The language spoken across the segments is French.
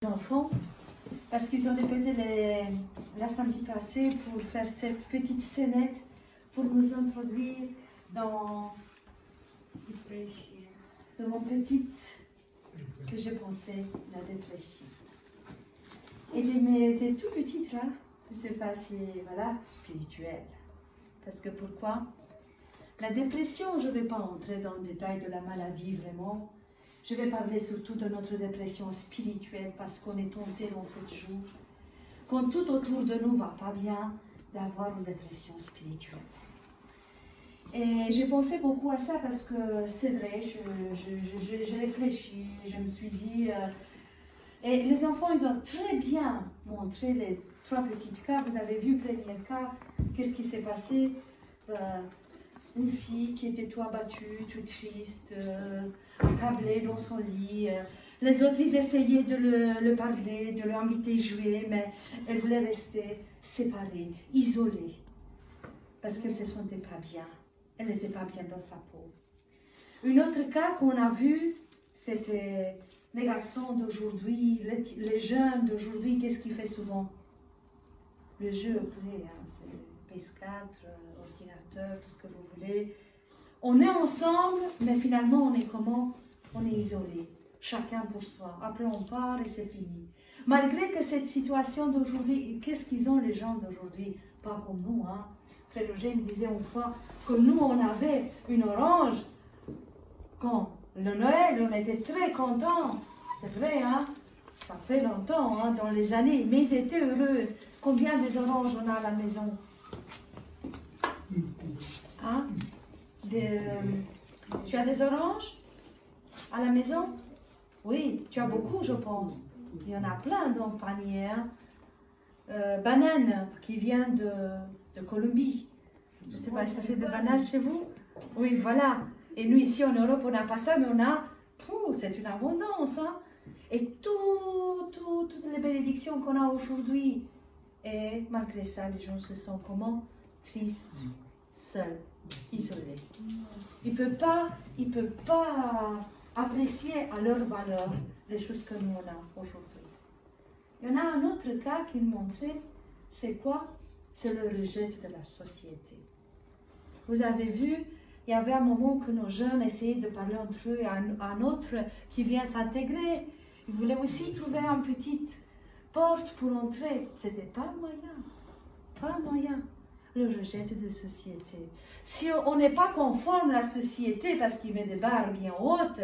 enfants parce qu'ils ont déposé la samedi passé pour faire cette petite scénette pour nous introduire dans mon petite que j'ai pensé la dépression. Et j'étais tout petite là, je ne sais pas si voilà, spirituelle. Parce que pourquoi? La dépression, je ne vais pas entrer dans le détail de la maladie vraiment. Je vais parler surtout de notre dépression spirituelle parce qu'on est tenté dans ce jour, quand tout autour de nous ne va pas bien, d'avoir une dépression spirituelle. Et j'ai pensé beaucoup à ça parce que c'est vrai, j'ai réfléchi, je me suis dit... et les enfants, ils ont très bien montré les trois petits cas. Vous avez vu le premier cas, qu'est-ce qui s'est passé? Une fille qui était tout abattue, tout triste, accablée dans son lit. Les autres, ils essayaient de le parler, de l'inviter à jouer, mais elle voulait rester séparée, isolée, parce qu'elle ne se sentait pas bien. Elle n'était pas bien dans sa peau. Un autre cas qu'on a vu, c'était les garçons d'aujourd'hui, les jeunes d'aujourd'hui, qu'est-ce qu'ils font souvent? Le jeu auprès, hein, c'est PS4, ordinateur, tout ce que vous voulez. On est ensemble, mais finalement, on est comment? On est isolés, chacun pour soi. Après, on part et c'est fini. Malgré que cette situation d'aujourd'hui, qu'est-ce qu'ils ont les gens d'aujourd'hui? Pas comme nous, hein. Frère Roger me disait une fois que nous, on avait une orange. Quand le Noël, on était très contents. C'est vrai, hein? Ça fait longtemps, hein, dans les années, mais ils étaient heureuses. Combien des oranges on a à la maison? Hein? Tu as des oranges à la maison? Oui, tu as beaucoup, je pense. Il y en a plein dans le panier. Hein? Banane qui vient de Colombie. Je ne sais pas, ça fait de bananes chez vous? Oui, voilà. Et nous, ici en Europe, on n'a pas ça, mais on a... c'est une abondance. Hein? Et toutes les bénédictions qu'on a aujourd'hui. Et malgré ça, les gens se sentent comment? Tristes, seuls, isolés. Ils ne peuvent pas apprécier à leur valeur les choses que nous on a aujourd'hui. Il y en a un autre cas qui montrait, c'est quoi? C'est le rejet de la société. Vous avez vu, il y avait un moment que nos jeunes essayaient de parler entre eux et un autre qui vient s'intégrer. Ils voulaient aussi trouver une petite porte pour entrer. Ce n'était pas le moyen. Pas le moyen. Le rejet de la société. Si on n'est pas conforme à la société parce qu'il met des barres bien hautes,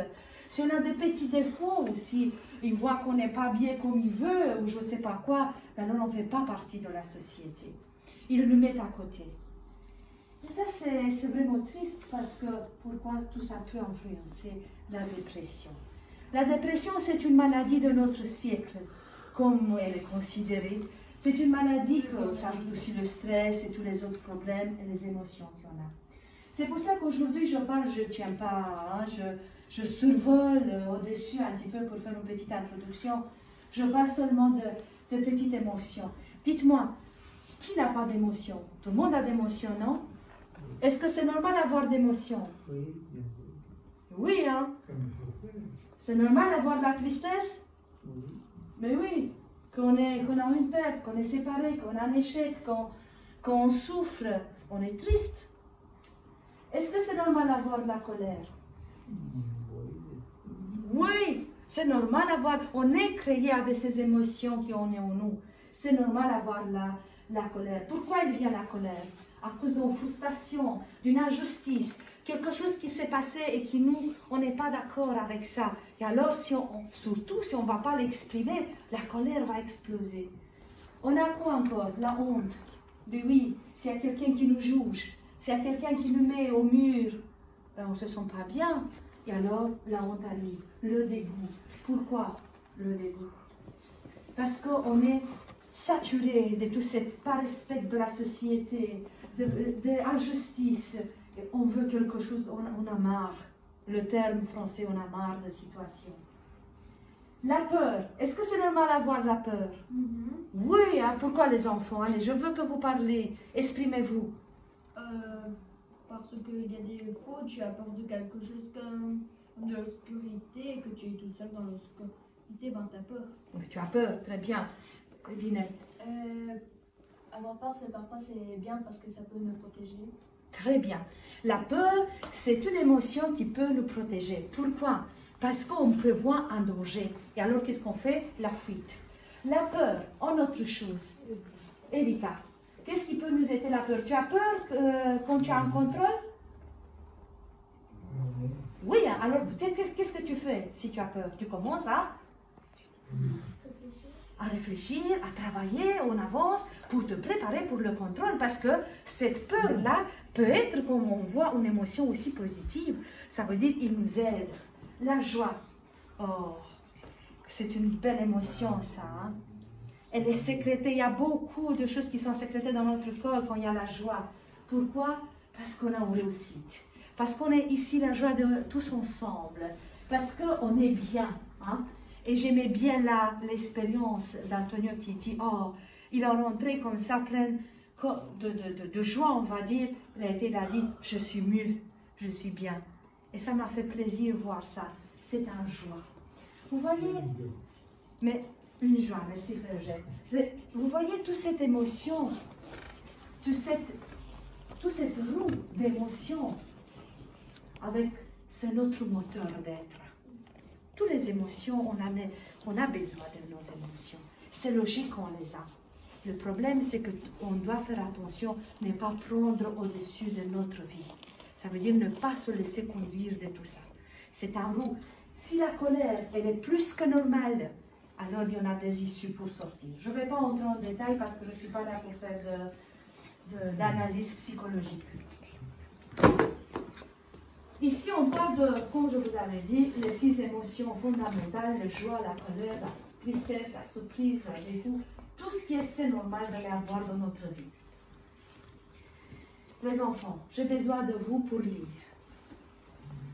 si on a des petits défauts ou si il voit qu'on n'est pas bien comme il veut ou je ne sais pas quoi, ben alors on ne fait pas partie de la société. Ils le mettent à côté. Et ça, c'est vraiment triste parce que pourquoi tout ça peut influencer la dépression. La dépression, c'est une maladie de notre siècle, comme elle est considérée. C'est une maladie que ça ajoute aussi le stress et tous les autres problèmes et les émotions qu'il y en a. C'est pour ça qu'aujourd'hui, je parle, je ne tiens pas, hein, je survole au-dessus un petit peu pour faire une petite introduction. Je parle seulement de petites émotions. Dites-moi, qui n'a pas d'émotion? Tout le monde a d'émotions, non? Est-ce que c'est normal d'avoir d'émotions? Oui, bien sûr. Oui, hein? C'est normal d'avoir de la tristesse? Oui. Mais oui, qu'on a une perte, qu'on est séparé, qu'on a un échec, qu'on souffre, on est triste. Est-ce que c'est normal d'avoir de la colère? Oui, c'est normal d'avoir, on est créé avec ces émotions qui ont en nous. C'est normal d'avoir la colère. Pourquoi il vient la colère? À cause d'une frustration, d'une injustice, quelque chose qui s'est passé et qui nous, on n'est pas d'accord avec ça. Et alors, surtout si on ne va pas l'exprimer, la colère va exploser. On a quoi encore? La honte. Mais oui, s'il y a quelqu'un qui nous juge, s'il y a quelqu'un qui nous met au mur, ben on ne se sent pas bien. Et alors, la honte arrive, le dégoût. Pourquoi le dégoût? Parce qu'on est saturé de tout ce pas-respect de la société, d'injustice. On veut quelque chose, on a marre. Le terme français, on a marre de situation. La peur. Est-ce que c'est normal d'avoir la peur? Oui, hein, pourquoi les enfants? Allez, je veux que vous parlez. Exprimez-vous. Parce qu'il y a des fois, tu as peur de quelque chose comme de l'obscurité, que tu es tout seul dans l'obscurité. difficulté, ben t'as peur. Donc, tu as peur, très bien. Linette. Avoir peur, parfois c'est bien parce que ça peut nous protéger. Très bien. La peur, c'est une émotion qui peut nous protéger. Pourquoi? Parce qu'on prévoit un danger. Et alors, qu'est-ce qu'on fait? La fuite. La peur, en autre chose. Erika, qu'est-ce qui peut nous aider la peur? Tu as peur quand tu as un contrôle? Oui, alors qu'est-ce que tu fais si tu as peur? Tu commences à réfléchir, à travailler en avance pour te préparer pour le contrôle, parce que cette peur-là peut être, comme on voit, une émotion aussi positive. Ça veut dire qu'il nous aide. La joie, oh, c'est une belle émotion, ça. Hein? Elle est sécrétée. Il y a beaucoup de choses qui sont sécrétées dans notre corps quand il y a la joie. Pourquoi? Parce qu'on a une réussite. Parce qu'on est ici la joie de tous ensemble. Parce qu'on est bien. Hein? Et j'aimais bien l'expérience d'Antonio qui dit, oh, il est rentré comme ça, plein de joie, on va dire. Il a dit, je suis mieux, je suis bien. Et ça m'a fait plaisir de voir ça. C'est un joie. Vous voyez, mais une joie, merci frère Eugène. Vous voyez toute cette émotion, toute cette roue d'émotions, avec c'est notre moteur d'être. Toutes les émotions, on a besoin de nos émotions. C'est logique qu'on les a. Le problème, c'est qu'on doit faire attention, ne pas prendre au-dessus de notre vie. Ça veut dire ne pas se laisser conduire de tout ça. C'est un roue. Si la colère, elle est plus que normale, alors il y en a des issues pour sortir. Je ne vais pas entrer en détail parce que je ne suis pas là pour faire d'analyse psychologique. Ici, on parle de, comme je vous avais dit, les 6 émotions fondamentales, la joie, la colère, la tristesse, la surprise, la dégoût, tout ce qui est assez normal d'aller avoir dans notre vie. Les enfants, j'ai besoin de vous pour lire.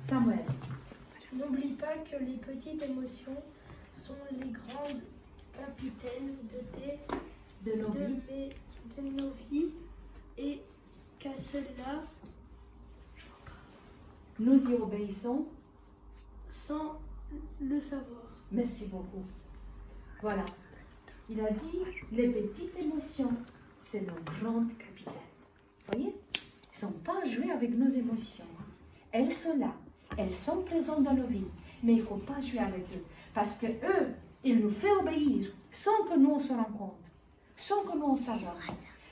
Samuel. N'oublie pas que les petites émotions sont les grandes capitaines De nos vies et qu'à cela, nous y obéissons sans le savoir. Merci beaucoup. Voilà. Il a dit, les petites émotions, c'est nos grandes capitaines. Vous voyez? Ils ne sont pas à jouer avec nos émotions. Elles sont là. Elles sont présentes dans nos vies. Mais il ne faut pas jouer avec eux. Parce que eux, ils nous font obéir sans que nous on se rende compte. Sans que nous on sache.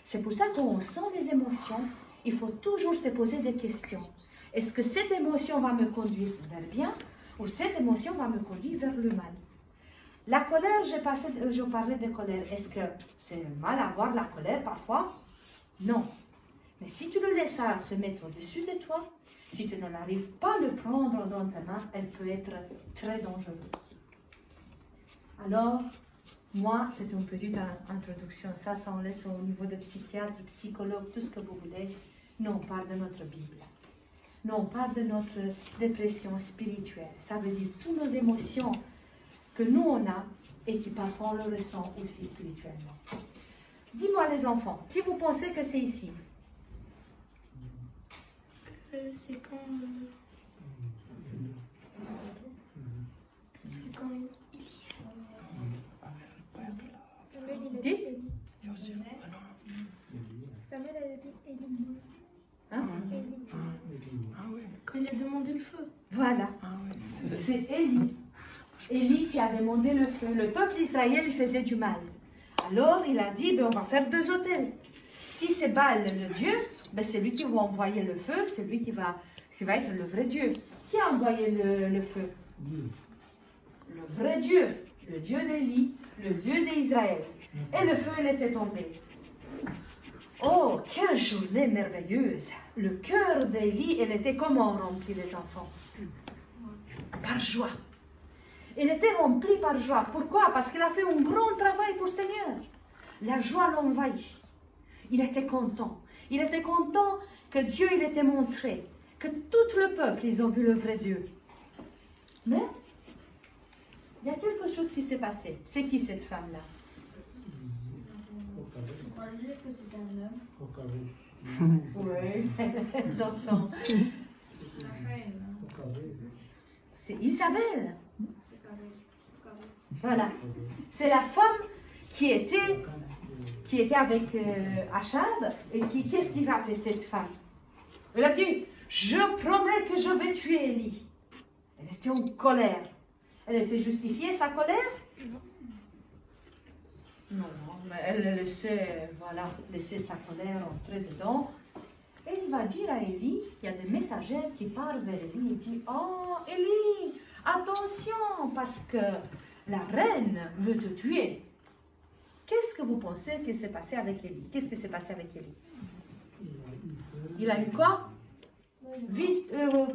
C'est pour ça qu'on sent les émotions. Il faut toujours se poser des questions. Est-ce que cette émotion va me conduire vers le bien ou cette émotion va me conduire vers le mal? La colère, je parlais de colère. Est-ce que c'est mal avoir la colère parfois? Non. Mais si tu le laisses se mettre au-dessus de toi, si tu n'arrives pas à le prendre dans ta main, elle peut être très dangereuse. Alors, moi, c'est une petite introduction. Ça on laisse au niveau de psychiatre, psychologue, tout ce que vous voulez. Nous, on parle de notre Bible. Nous, on parle de notre dépression spirituelle. Ça veut dire toutes nos émotions que nous, on a et qui parfois on le ressent aussi spirituellement. Dis-moi les enfants, qui vous pensez que c'est ici? C'est quand Dites. Hein? Quand il a demandé le feu. Voilà. C'est Élie. Élie qui a demandé le feu. Le peuple d'Israël lui faisait du mal. Alors il a dit, on va faire 2 autels. Si c'est Baal le Dieu, c'est lui qui va envoyer le feu, c'est lui qui va être le vrai Dieu. Qui a envoyé le feu? Le vrai Dieu, le Dieu d'Élie, le Dieu d'Israël. Et le feu, il était tombé. Oh, quelle journée merveilleuse! Le cœur d'Élie, il était comment rempli, les enfants? Par joie. Il était rempli par joie. Pourquoi? Parce qu'il a fait un grand travail pour le Seigneur. La joie l'envahit. Il était content. Il était content que Dieu il était montré, que tout le peuple, ils ont vu le vrai Dieu. Mais, il y a quelque chose qui s'est passé. C'est qui cette femme-là? Je croyais que c'était un homme. Oui, dans son... C'est Isabelle. Voilà. C'est la femme qui était avec Achab. Et qu'est-ce qu'il a fait, cette femme? Elle a dit, je promets que je vais tuer Élie. Elle était en colère. Elle était justifiée, sa colère? Non, mais elle laissait, voilà, laisser sa colère entrer dedans. Et il va dire à Élie, il y a des messagères qui partent vers Élie et disent, oh Élie, attention, parce que la reine veut te tuer. Qu'est-ce que vous pensez qui s'est passé avec Élie? Qu'est-ce qui s'est passé avec Élie? Il a eu quoi? Vite,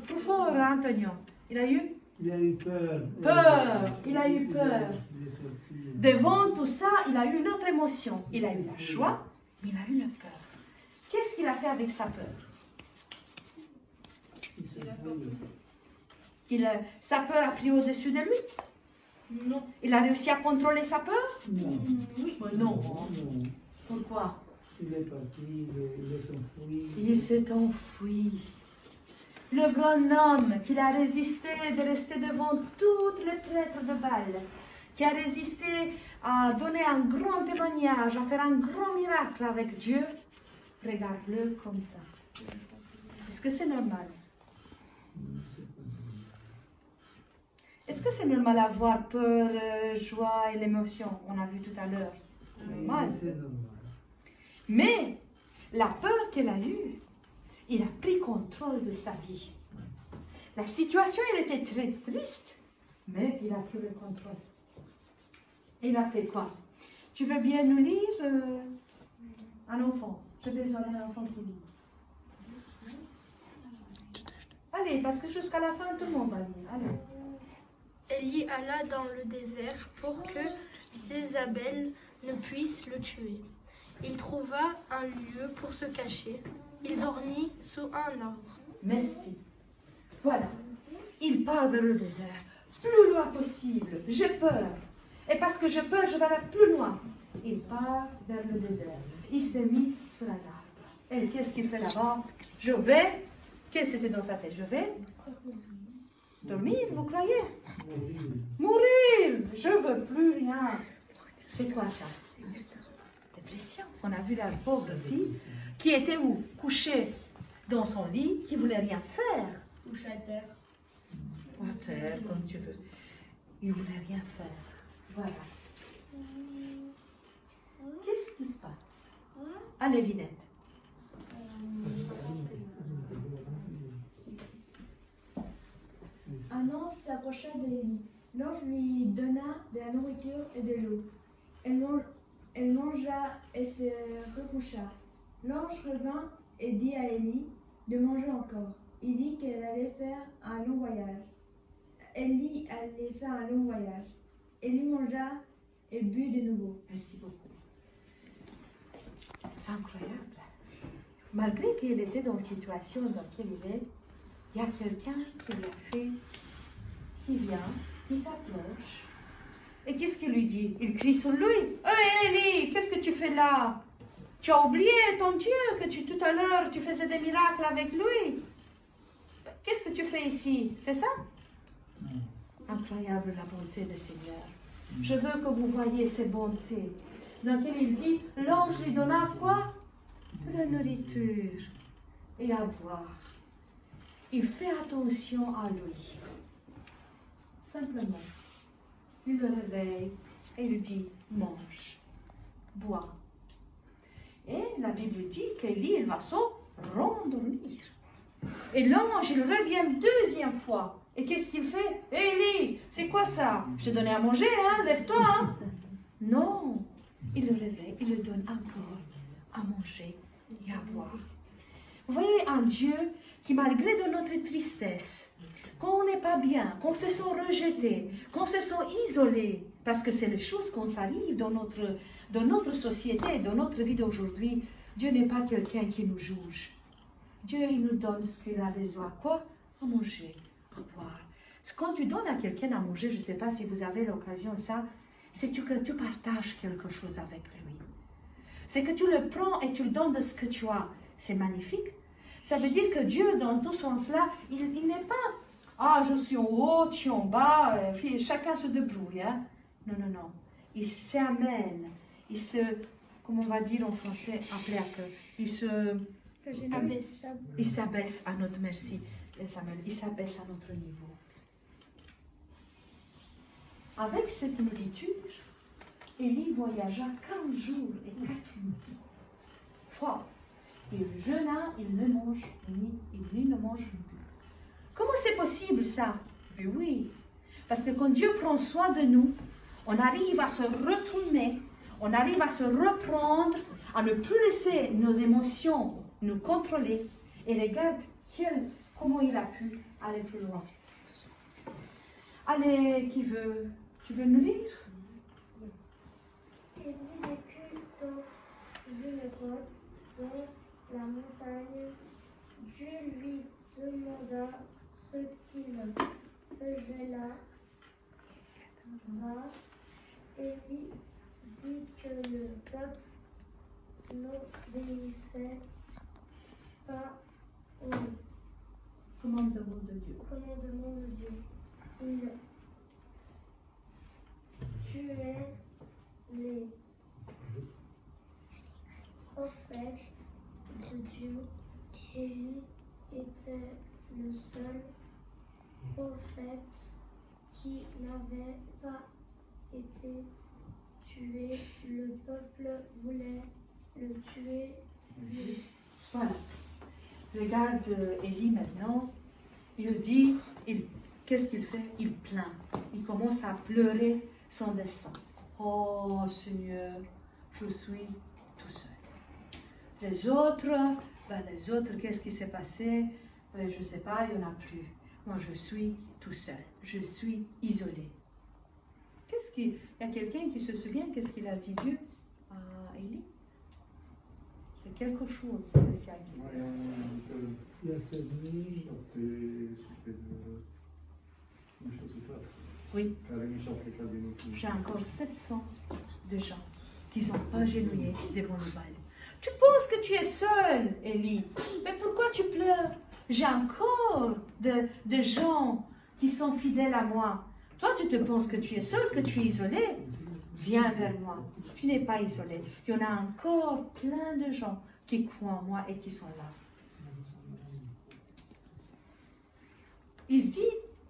plus fort, Antonio. Il a eu? Il a eu peur. Peur. Il a eu peur. Il est sorti. Devant tout ça, il a eu une autre émotion. Il a eu la joie, mais il a eu la peur. Qu'est-ce qu'il a fait avec sa peur? Sa peur a pris au-dessus de lui? Non. Il a réussi à contrôler sa peur? Non. Oui. Mais non. Non. Pourquoi? Il est parti, il est enfui. Il s'est enfui. Le grand homme qui a résisté de rester devant tous les prêtres de Baal, qui a résisté à donner un grand témoignage, à faire un grand miracle avec Dieu, regarde-le comme ça. Est-ce que c'est normal? Est-ce que c'est normal d'avoir peur, joie et l'émotion? On a vu tout à l'heure. C'est normal. C'est normal. Mais la peur qu'elle a eue, il a pris contrôle de sa vie. La situation, elle était très triste, mais il a pris le contrôle. Il a fait quoi? Tu veux bien nous lire un enfant? J'ai besoin d'un enfant qui lit. Allez, parce que jusqu'à la fin, tout le monde va lire. Allez. Élie alla dans le désert pour que Jézabel ne puisse le tuer. Il trouva un lieu pour se cacher. Il dormit sous un arbre. Merci. Voilà. Il part vers le désert. Plus loin possible. J'ai peur. Et parce que j'ai peur, je vais aller plus loin. Il part vers le désert. Il s'est mis sur un arbre. Et qu'est-ce qu'il fait là-bas? Je vais. Qu'est-ce que c'était dans sa tête? Je vais dormir, vous croyez? Mourir. Je veux plus rien. C'est quoi ça? Dépression. On a vu la pauvre fille qui était où? Couchée dans son lit, qui voulait rien faire. Couche à terre. À terre, comme tu veux. Il voulait rien faire. Voilà. Qu'est-ce qui se passe? Allez, Vinette. Un ange s'approcha d'Élie. L'ange lui donna de la nourriture et de l'eau. Elle mangea et se recoucha. L'ange revint et dit à Élie de manger encore. Il dit qu'elle allait faire un long voyage. Élie allait faire un long voyage. Élie mangea et but de nouveau. Merci beaucoup. C'est incroyable. Malgré qu'il était dans une situation dans laquelle il est, il y a quelqu'un qui lui a fait, il vient, il s'approche. Et qu'est-ce qu'il lui dit? Il crie sur lui. Hé Élie, qu'est-ce que tu fais là? Tu as oublié ton Dieu que tout à l'heure tu faisais des miracles avec lui. Qu'est-ce que tu fais ici? C'est ça? Incroyable la bonté du Seigneur. Je veux que vous voyez ses bontés. Dans lequel il dit, l'ange lui donna quoi? De la nourriture et à boire. Il fait attention à lui. Simplement. Il le réveille et il dit, mange, bois. Et la Bible dit qu'Élie, il va se rendormir. Et l'ange, il revient deuxième fois. Et qu'est-ce qu'il fait? Élie, c'est quoi ça? Je t'ai donné à manger, hein? Lève-toi, hein? Non. Il le réveille, il lui donne encore à manger et à boire. Vous voyez un Dieu qui, malgré de notre tristesse, quand on n'est pas bien, qu'on se sent rejeté, qu'on se sent isolé, parce que c'est les choses qu'on arrive dans notre société, dans notre vie d'aujourd'hui, Dieu n'est pas quelqu'un qui nous juge. Dieu, il nous donne ce qu'il a besoin. Quoi? À manger, à boire. Quand tu donnes à quelqu'un à manger, je ne sais pas si vous avez l'occasion de ça, c'est que tu partages quelque chose avec lui. C'est que tu le prends et tu le donnes de ce que tu as. C'est magnifique. Ça veut dire que Dieu, dans tout sens-là, il n'est pas « Ah, je suis en haut, tu es en bas, chacun se débrouille. Hein. » Non, non, non. Il s'amène. Il se, comment on va dire en français, appeler à peu. Abaisse. Il s'abaisse à notre merci. Samuel, il s'abaisse à notre niveau. Avec cette nourriture, Élie voyagea 15 jours et 4 nuits. Wow. Il jeûna, il ne mange ni, il ne mange plus. Comment c'est possible ça? Mais oui, parce que quand Dieu prend soin de nous, on arrive à se retourner, on arrive à se reprendre, à ne plus laisser nos émotions nous contrôler. Et regarde comment il a pu aller plus loin. Allez, qui veut? Tu veux nous lire? Il vécut dans une grotte dans la montagne. Dieu lui demanda ce qu'il faisait là. Élie dit que le peuple n'obéissait pas au Commandement de Dieu. commandement de Dieu. Il tuait les prophètes de Dieu. Élie était le seul prophète qui n'avait pas été tué. Le peuple voulait le tuer lui. Voilà. Regarde Élie maintenant. Il dit, qu'est-ce qu'il fait? Il plaint. Il commence à pleurer son destin. Oh Seigneur, je suis tout seul. Les autres, qu'est-ce qui s'est passé? Je ne sais pas, il n'y en a plus. Moi, je suis tout seul. Je suis isolé. Il y a quelqu'un qui se souvient qu'est-ce qu'il a dit Dieu à Élie? C'est quelque chose de spécial. Il y a cette nuit, Oui. J'ai encore 700 de gens qui ne sont pas genouillés devant le Baal. Tu penses que tu es seul, Élie. Mais pourquoi tu pleures? J'ai encore de gens qui sont fidèles à moi. Toi, tu te penses que tu es seul, que tu es isolé. Viens vers moi. Tu n'es pas isolé. Il y en a encore plein de gens qui croient en moi et qui sont là. Il dit,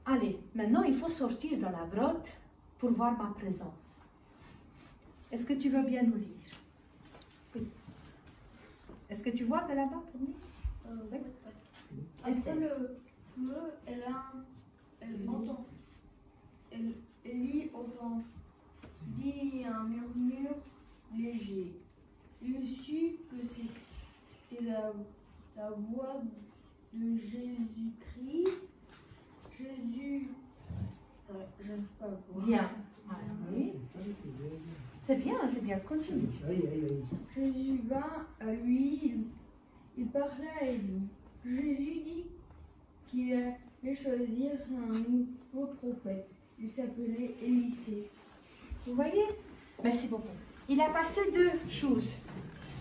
allez, maintenant il faut sortir dans la grotte pour voir ma présence. Est-ce que tu veux bien nous lire? Oui. Est-ce que tu vois de là-bas pour nous? Oui. Après le feu, elle entend. Élie entend dit un murmure léger. Il sut que c'était la voix de Jésus-Christ. Jésus, je n'arrive pas à voir. Bien. Oui. C'est bien, continue. Jésus vint à lui, il parla à Élie. Jésus dit qu'il allait choisir un nouveau prophète. Il s'appelait Élisée. Vous voyez? Merci beaucoup. Il a passé deux choses.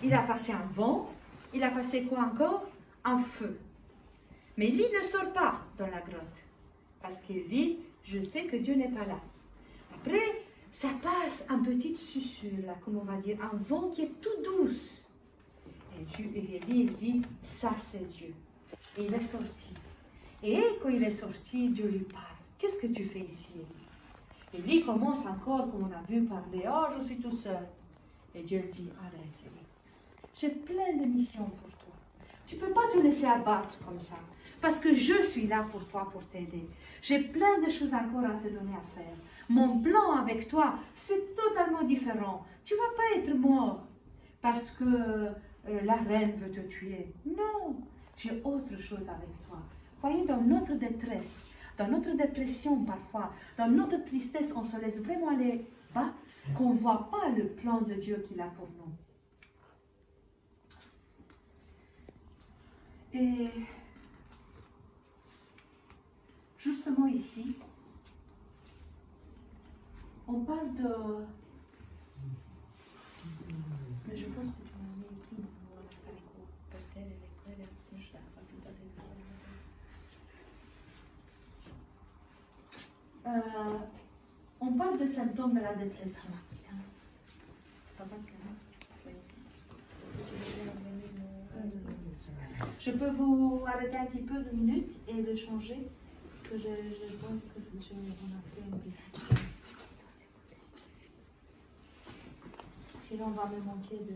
Il a passé un vent. Il a passé quoi encore? Un feu. Mais lui ne sort pas dans la grotte. Parce qu'il dit, je sais que Dieu n'est pas là. Après, ça passe un petit susurre, là, comme on va dire, un vent qui est tout douce. Et Élie, il dit, ça c'est Dieu. Et il est sorti. Et quand il est sorti, Dieu lui parle. Qu'est-ce que tu fais ici, Élie? Élie commence encore, comme on a vu, parler. Oh, je suis tout seul. Et Dieu dit, arrête, Élie. J'ai plein de missions pour toi. Tu ne peux pas te laisser abattre comme ça. Parce que je suis là pour toi, pour t'aider. J'ai plein de choses encore à te donner à faire. Mon plan avec toi, c'est totalement différent. Tu ne vas pas être mort parce que la reine veut te tuer. Non, j'ai autre chose avec toi. Voyez, dans notre détresse, dans notre dépression parfois, dans notre tristesse, on se laisse vraiment aller bas, qu'on ne voit pas le plan de Dieu qu'il a pour nous. Et justement ici, on parle de... Mais je pense que tu m'as mis tout dans la carico. On parle de symptômes de la dépression. Je peux vous arrêter un petit peu de minutes et le changer, que je pense que on a fait une petite... Sinon, on va me manquer de...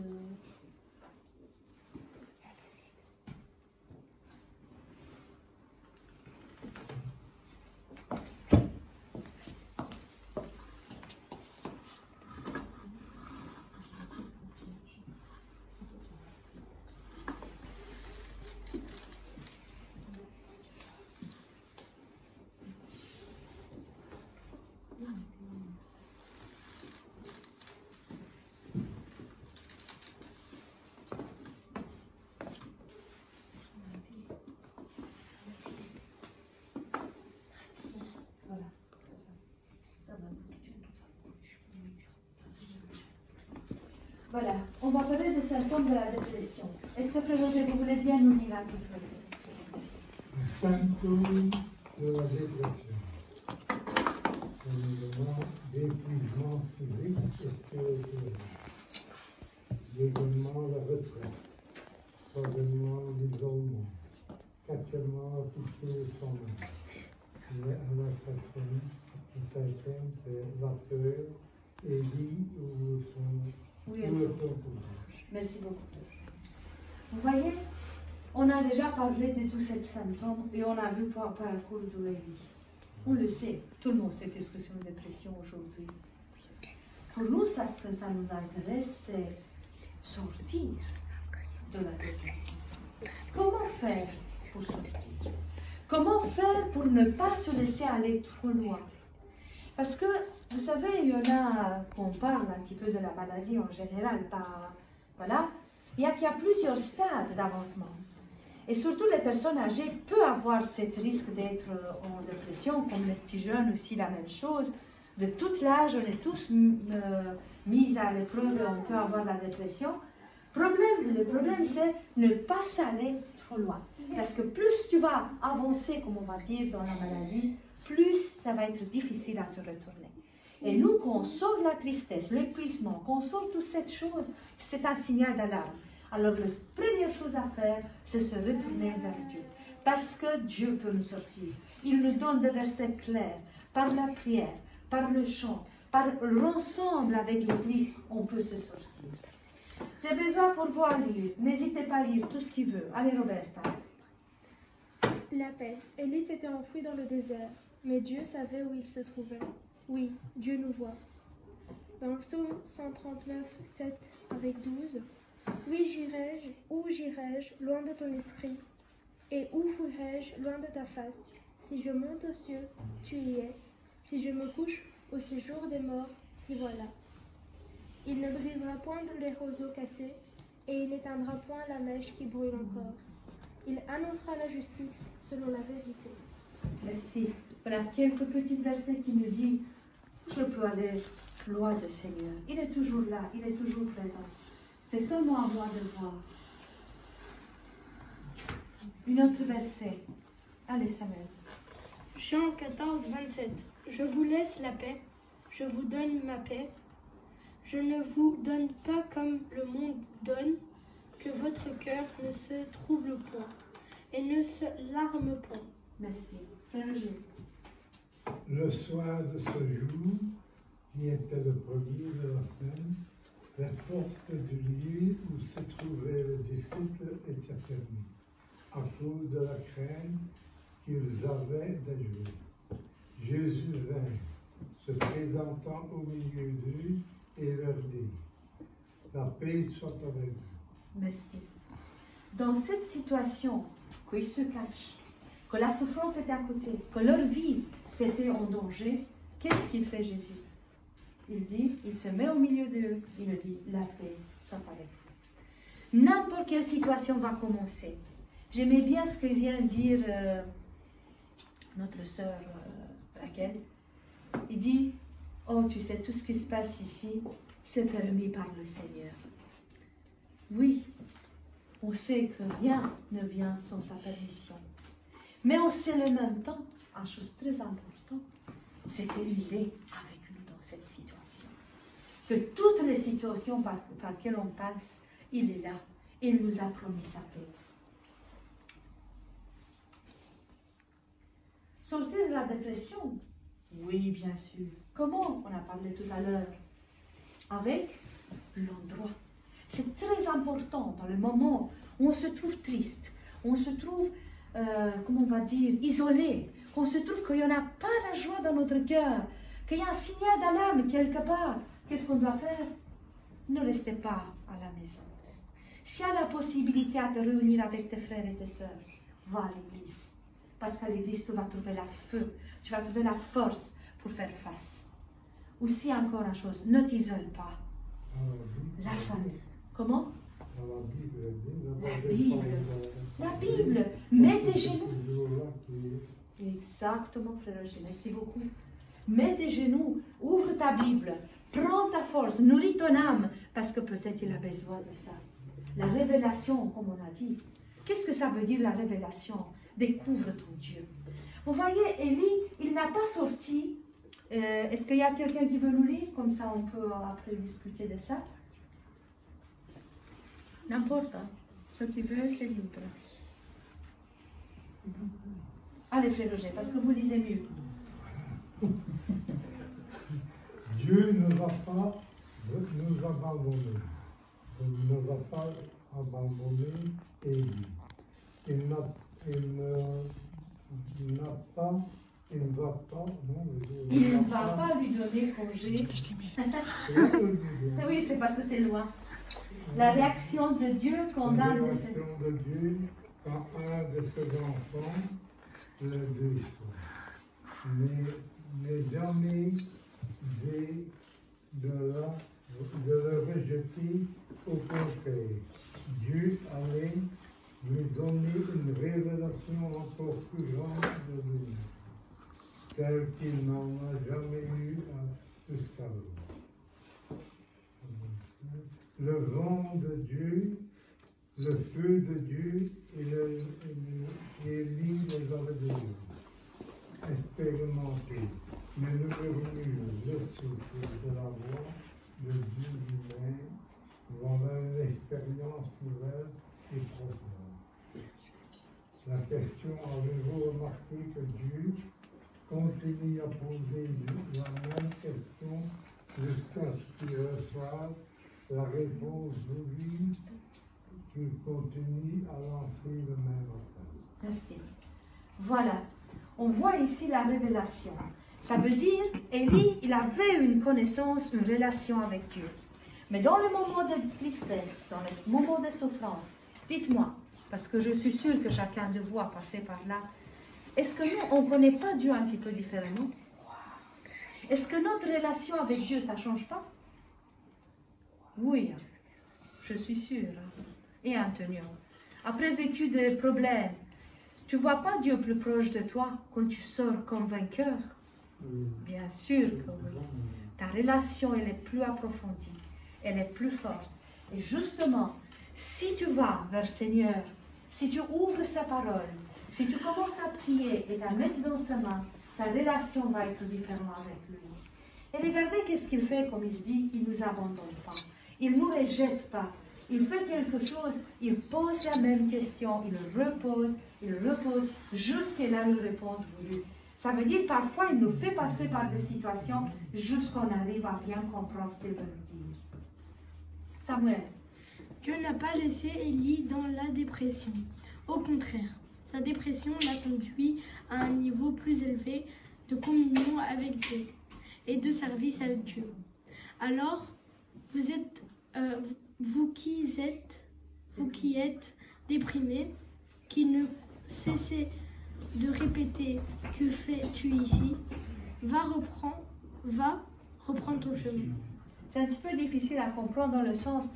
Voilà, on va parler des symptômes de la dépression. Est-ce que Frère Roger, vous voulez bien nous dire un petit peu? Les symptômes de la dépression. Premièrement, d'épuisement physique et spirituel. Deuxièmement, la retraite. Troisièmement, l'isolement. Quatrièmement, toucher son âme. La quatrième, c'est la peur et vie ou son... Oui, merci beaucoup. Vous voyez, on a déjà parlé de tous ces symptômes et on a vu par parcours de la vie. On le sait, tout le monde sait qu'est-ce que c'est une dépression aujourd'hui. Pour nous, ce que ça nous intéresse, c'est sortir de la dépression. Comment faire pour sortir? Comment faire pour ne pas se laisser aller trop loin? Parce que, vous savez, il y en a qu'on parle un petit peu de la maladie en général, voilà. Il y a plusieurs stades d'avancement. Et surtout, les personnes âgées peuvent avoir ce risque d'être en dépression, comme les petits jeunes aussi, la même chose. De tout l'âge, on est tous mis à l'épreuve et on peut avoir la dépression. Le problème, c'est ne pas s'aller trop loin. Parce que plus tu vas avancer, comme on va dire, dans la maladie, plus ça va être difficile à te retourner. Et nous, quand on sort la tristesse, l'épuisement, quand on sort toutes ces choses, c'est un signal d'alarme. Alors, la première chose à faire, c'est se retourner vers Dieu. Parce que Dieu peut nous sortir. Il nous donne des versets clairs. Par la prière, par le chant, par l'ensemble avec l'Église, on peut se sortir. J'ai besoin pour vous à lire. N'hésitez pas à lire tout ce qu'il veut. Allez, Roberta. La paix. Élie s'était enfui dans le désert, mais Dieu savait où il se trouvait. Oui, Dieu nous voit. Dans le psaume 139, 7 avec 12, « Oui, j'irai-je, où j'irai-je, loin de ton esprit? Et où fuirai-je, loin de ta face? Si je monte aux cieux, tu y es. Si je me couche au séjour des morts, t'y voilà. Il ne brisera point les roseaux cassés, et il n'éteindra point la mèche qui brûle encore. Il annoncera la justice selon la vérité. » Merci. Voilà quelques petits versets qui nous disent je peux aller loin du Seigneur. Il est toujours là, il est toujours présent. C'est seulement à moi de le voir. Une autre verset. Allez, Samuel. Jean 14, 27. Je vous laisse la paix, je vous donne ma paix. Je ne vous donne pas comme le monde donne, que votre cœur ne se trouble point et ne se larme point. Merci. Frère Roger. Le soir de ce jour, qui était le premier de la semaine, la porte du lieu où se trouvaient les disciples était fermée, à cause de la crainte qu'ils avaient des Juifs. Jésus vint, se présentant au milieu d'eux, et leur dit, la paix soit avec vous. Merci. Dans cette situation, qu'ils se cachent, que la souffrance était à côté, que leur vie c'était en danger, qu'est-ce qu'il fait Jésus? Il dit, il se met au milieu d'eux, il leur dit, la paix soit avec vous. N'importe quelle situation va commencer. J'aimais bien ce que vient dire notre sœur Raquel. Il dit, oh tu sais, tout ce qui se passe ici, c'est permis par le Seigneur. Oui, on sait que rien ne vient sans sa permission. Mais on sait en même temps, une chose très importante, c'est qu'il est avec nous dans cette situation. Que toutes les situations par lesquelles on passe, il est là. Il nous a promis sa paix. Sortir de la dépression? Oui, bien sûr. Comment? On a parlé tout à l'heure. Avec l'endroit. C'est très important dans le moment où on se trouve triste, où on se trouve, comment on va dire, isolé, qu'on se trouve qu'il n'y en a pas la joie dans notre cœur, qu'il y a un signal d'alarme quelque part. Qu'est-ce qu'on doit faire? Ne restez pas à la maison. S'il y a la possibilité de te réunir avec tes frères et tes sœurs, va à l'église. Parce qu'à l'église, tu vas trouver la feu, tu vas trouver la force pour faire face. Aussi, encore une chose, ne t'isole pas. La famille. Comment? La Bible. La Bible. Mets tes genoux. Exactement, frère Roger, merci beaucoup. Mets tes genoux, ouvre ta Bible, prends ta force, nourris ton âme, parce que peut-être il a besoin de ça. La révélation, comme on a dit. Qu'est-ce que ça veut dire la révélation? Découvre ton Dieu. Vous voyez, Élie, il n'a pas sorti. Est-ce qu'il y a quelqu'un qui veut nous lire? Comme ça, on peut après discuter de ça. N'importe. Ce qui veut, c'est libre. Allez, frère Roger, parce que vous lisez mieux. Dieu ne va pas nous abandonner. Il ne va pas abandonner Élie. Il ne va pas lui donner congé. Oui, c'est parce que c'est loin. La réaction de Dieu quand La réaction de Dieu quand un de ses enfants le déçoit. Mais jamais de le rejeter, au contraire. Dieu allait lui donner une révélation encore plus grande de lui, telle qu'il n'en a jamais eu jusqu'alors. Le vent de Dieu, le feu de Dieu et Élie les avait déjà expérimentés, mais le murmure, le souffle de la voix de Dieu lui-même, voilà une expérience nouvelle et profonde. La question, avez-vous remarqué que Dieu continue à poser la même question jusqu'à ce qu'il reçoive la réponse voulue, qu'il continue à lancer le même appel? Merci. Voilà. On voit ici la révélation. Ça veut dire, Élie, il avait une connaissance, une relation avec Dieu. Mais dans le moment de tristesse, dans le moment de souffrance, dites-moi, parce que je suis sûre que chacun de vous a passé par là, est-ce que nous, on ne connaît pas Dieu un petit peu différemment? Est-ce que notre relation avec Dieu, ça ne change pas? Oui, je suis sûre. Et Antonio, après vécu des problèmes, tu ne vois pas Dieu plus proche de toi quand tu sors comme vainqueur? Bien sûr que oui. Ta relation, elle est plus approfondie, elle est plus forte. Et justement, si tu vas vers le Seigneur, si tu ouvres sa parole, si tu commences à prier et à mettre dans sa main, ta relation va être différente avec lui. Et regardez qu'est-ce qu'il fait, comme il dit, il ne nous abandonne pas. Il ne nous rejette pas. Il fait quelque chose, il pose la même question, il repose, jusqu'à la réponse voulue. Ça veut dire parfois il nous fait passer par des situations jusqu'on arrive à bien comprendre ce qu'il veut nous dire. Samuel. Dieu n'a pas laissé Élie dans la dépression. Au contraire, sa dépression l'a conduit à un niveau plus élevé de communion avec Dieu et de service à Dieu. Alors, vous qui êtes déprimés, qui ne cessez de répéter « Que fais-tu ici ?» va reprendre ton chemin. C'est un petit peu difficile à comprendre dans le sens,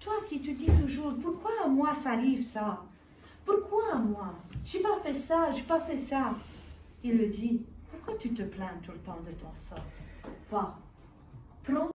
toi qui te dis toujours « Pourquoi à moi ça arrive ça? Pourquoi à moi? J'ai pas fait ça, j'ai pas fait ça. » Il le dit « Pourquoi tu te plains tout le temps de ton sort? Va, prends